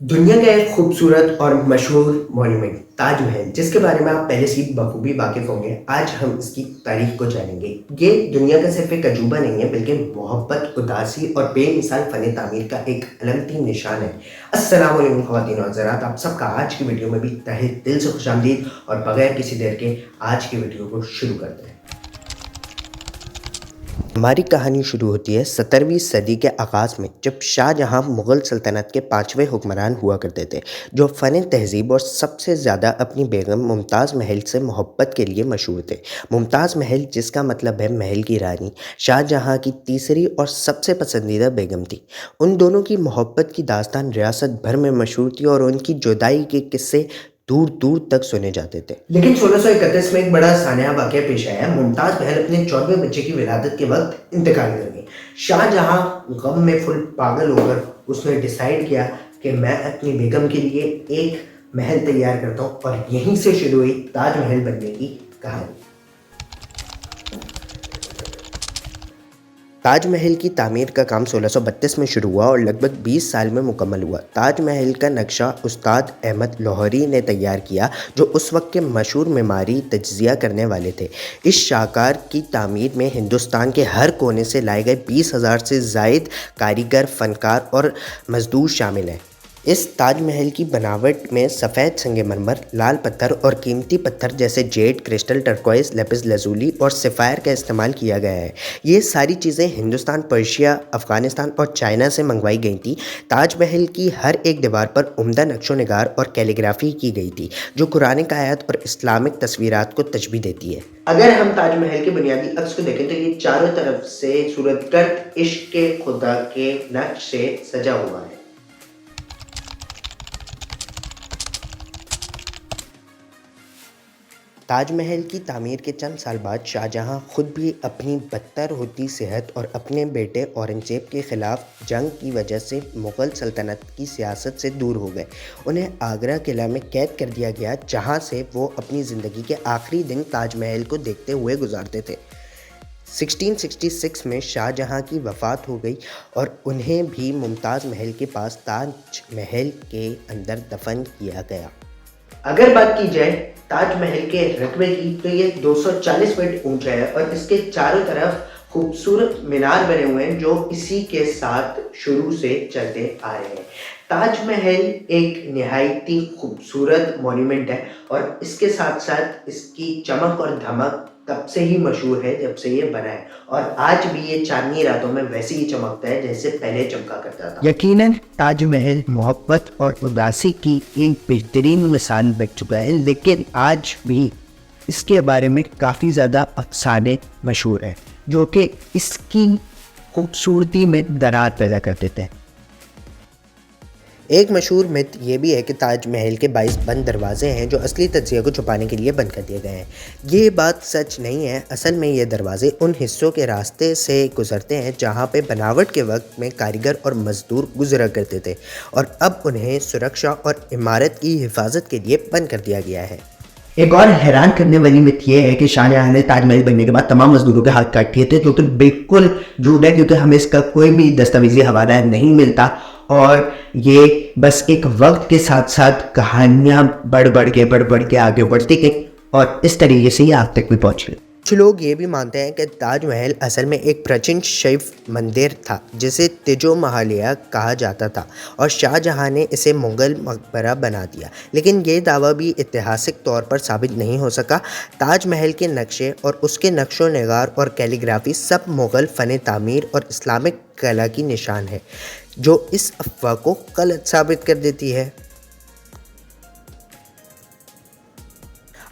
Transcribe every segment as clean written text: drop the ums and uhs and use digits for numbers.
दुनिया का एक खूबसूरत और मशहूर मॉन्यूमेंट ताजमहल, जिसके बारे में आप पहले से ही बखूबी वाकिफ होंगे। आज हम इसकी तारीख को जानेंगे। ये दुनिया का सिर्फ एक अजूबा नहीं है, बल्कि मोहब्बत, उदासी और बेमिसाल फन तामीर का एक अलमती निशान है। अस्सलाम वालेकुम ख़वातीन और हज़रात, आप सबका आज की वीडियो में भी तहे दिल से खुशामदीद। और बगैर किसी देर के आज की वीडियो को शुरू करते हैं। हमारी कहानी शुरू होती है 17वीं सदी के आगाज़ में, जब शाहजहाँ मुग़ल सल्तनत के 5वें हुक्मरान हुआ करते थे, जो फ़न तहज़ीब और सबसे ज़्यादा अपनी बेगम मुमताज़ महल से मोहब्बत के लिए मशहूर थे। मुमताज़ महल, जिसका मतलब है महल की रानी, शाहजहाँ की तीसरी और सबसे पसंदीदा बेगम थी। उन दोनों की मोहब्बत की दास्तान रियासत भर में मशहूर थी और उनकी जुदाई के किस्से दूर दूर तक सुने जाते थे। लेकिन 1631 में एक बड़ा सानिया वाक़या पेश आया। मुमताज़ महल अपने 14वें बच्चे की विलादत के वक्त इंतकाल कर गई। शाहजहाँ गम में फुल पागल होकर उसने डिसाइड किया कि मैं अपनी बेगम के लिए एक महल तैयार करता हूँ, और यहीं से शुरू हुई ताजमहल बनने की कहानी। ताजमहल की तामीर का काम 1632 में शुरू हुआ और लगभग 20 साल में मुकम्मल हुआ। ताजमहल का नक्शा उस्ताद अहमद लाहौरी ने तैयार किया, जो उस वक्त के मशहूर मेमारी तज्ज़िया करने वाले थे। इस शाहकार की तामीर में हिंदुस्तान के हर कोने से लाए गए 20,000 से ज़ायद कारीगर, फनकार और मज़दूर शामिल हैं। इस ताजमहल की बनावट में सफ़ेद संगमरमर, लाल पत्थर और कीमती पत्थर जैसे जेड, क्रिस्टल, टर्कोइस, लेपिस लज़ूली और सफ़ायर का इस्तेमाल किया गया है। ये सारी चीज़ें हिंदुस्तान, पर्शिया, अफ़गानिस्तान और चाइना से मंगवाई गई थी। ताजमहल की हर एक दीवार पर उम्दा नक्शो निगार और कैलीग्राफी की गई थी, जो कुरानिक आयत और इस्लामिक तस्वीरात को तशबीह देती है। अगर हम ताजमहल के बुनियादी अक्स को देखें तो ये चारों तरफ से सूरतगढ़ इश्क के खुदा के नक्श से सजा हुआ है। ताजमहल की तामीर के चंद साल बाद शाहजहाँ खुद भी अपनी बदतर होती सेहत और अपने बेटे औरंगज़ेब के ख़िलाफ़ जंग की वजह से मुग़ल सल्तनत की सियासत से दूर हो गए। उन्हें आगरा किला में कैद कर दिया गया, जहाँ से वो अपनी ज़िंदगी के आखिरी दिन ताजमहल को देखते हुए गुजारते थे। 1666 में शाहजहाँ की वफ़ात हो गई और उन्हें भी मुमताज़ महल के पास ताजमहल के अंदर दफन किया गया। अगर बात की जाए ताजमहल के रकबे की, तो ये 240 फीट ऊंचा है और इसके चारों तरफ खूबसूरत मीनार बने हुए हैं, जो इसी के साथ शुरू से चलते आ रहे हैं। ताजमहल एक निहायती खूबसूरत मॉन्यूमेंट है और इसके साथ साथ इसकी चमक और धमक तब से ही मशहूर है जब से ये बना है, और आज भी ये चांदनी रातों में वैसे ही चमकता है जैसे पहले चमका करता था। यकीनन ताजमहल मोहब्बत और उदासी की एक बेहतरीन मिसाल बन चुका है, लेकिन आज भी इसके बारे में काफ़ी ज़्यादा अफसाने मशहूर हैं, जो कि इसकी खूबसूरती में दरार पैदा कर देते हैं। एक मशहूर मिथ ये भी है कि ताजमहल के 22 बंद दरवाजे हैं, जो असली तज्ज़िया को छुपाने के लिए बंद कर दिए गए हैं। ये बात सच नहीं है। असल में ये दरवाजे उन हिस्सों के रास्ते से गुजरते हैं जहाँ पे बनावट के वक्त में कारीगर और मज़दूर गुजरा करते थे, और अब उन्हें सुरक्षा और इमारत की हिफाजत के लिए बंद कर दिया गया है। एक और हैरान करने वाली मिथ ये है कि शाहजहाँ ने ताजमहल बनने के बाद तमाम मजदूरों के हाथ काट दिए थे, जो कि बिल्कुल झूठ है, क्योंकि हमें इसका कोई भी दस्तावेजी हवाला नहीं मिलता, और ये बस एक वक्त के साथ साथ कहानियाँ बढ़ बढ़ के आगे बढ़ती गई और इस तरीके से ये आज तक भी पहुँच गई। कुछ लोग ये भी मानते हैं कि ताजमहल असल में एक प्राचीन शैव मंदिर था, जिसे तिजो महालिया कहा जाता था, और शाहजहाँ ने इसे मुग़ल मकबरा बना दिया। लेकिन ये दावा भी ऐतिहासिक तौर पर साबित नहीं हो सका। ताजमहल के नक्शे और उसके नक्शो निगार और कैलीग्राफी सब मुग़ल फ़न तामीर और इस्लामिक कला की निशान है, जो इस अफ़वाह को गलत साबित कर देती है।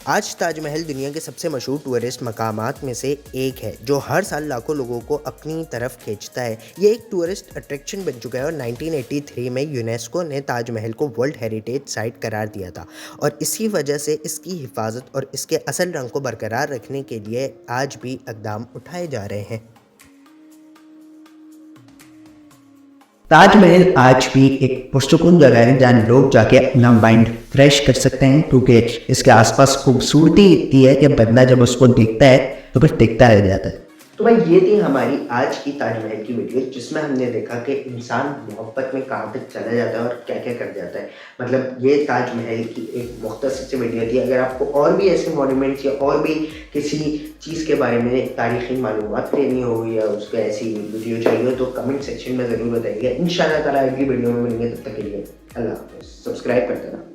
आज ताजमहल दुनिया के सबसे मशहूर टूरिस्ट मकामात में से एक है, जो हर साल लाखों लोगों को अपनी तरफ खींचता है। ये एक टूरिस्ट अट्रैक्शन बन चुका है और 1983 में यूनेस्को ने ताजमहल को वर्ल्ड हेरिटेज साइट करार दिया था, और इसी वजह से इसकी हिफाजत और इसके असल रंग को बरकरार रखने के लिए आज भी इक़दाम उठाए जा रहे हैं। ताजमहल आज भी एक पुरसुकून जगह है जहाँ लोग जाके अपना माइंड फ्रेश कर सकते हैं, क्योंकि इसके आसपास खूबसूरती इतनी है कि बंदा जब उसको देखता है तो फिर देखता रह जाता है। तो भाई ये थी हमारी आज की ताजमहल की वीडियो, जिसमें हमने देखा कि इंसान मोहब्बत में कहाँ तक चला जाता है और क्या क्या कर जाता है। मतलब ये ताजमहल की एक मुख्तसर सी वीडियो थी। अगर आपको और भी ऐसे मॉन्यूमेंट्स या और भी किसी चीज़ के बारे में तारीख़ी मालूमात लेनी हो या उसका ऐसी वीडियो चाहिए हो तो कमेंट सेक्शन में ज़रूर बताइएगा। इंशाल्लाह ताला अगली वीडियो में मिलेंगे, तब तक के लिए अल्लाह हाफ़िज़। सब्सक्राइब कर देना।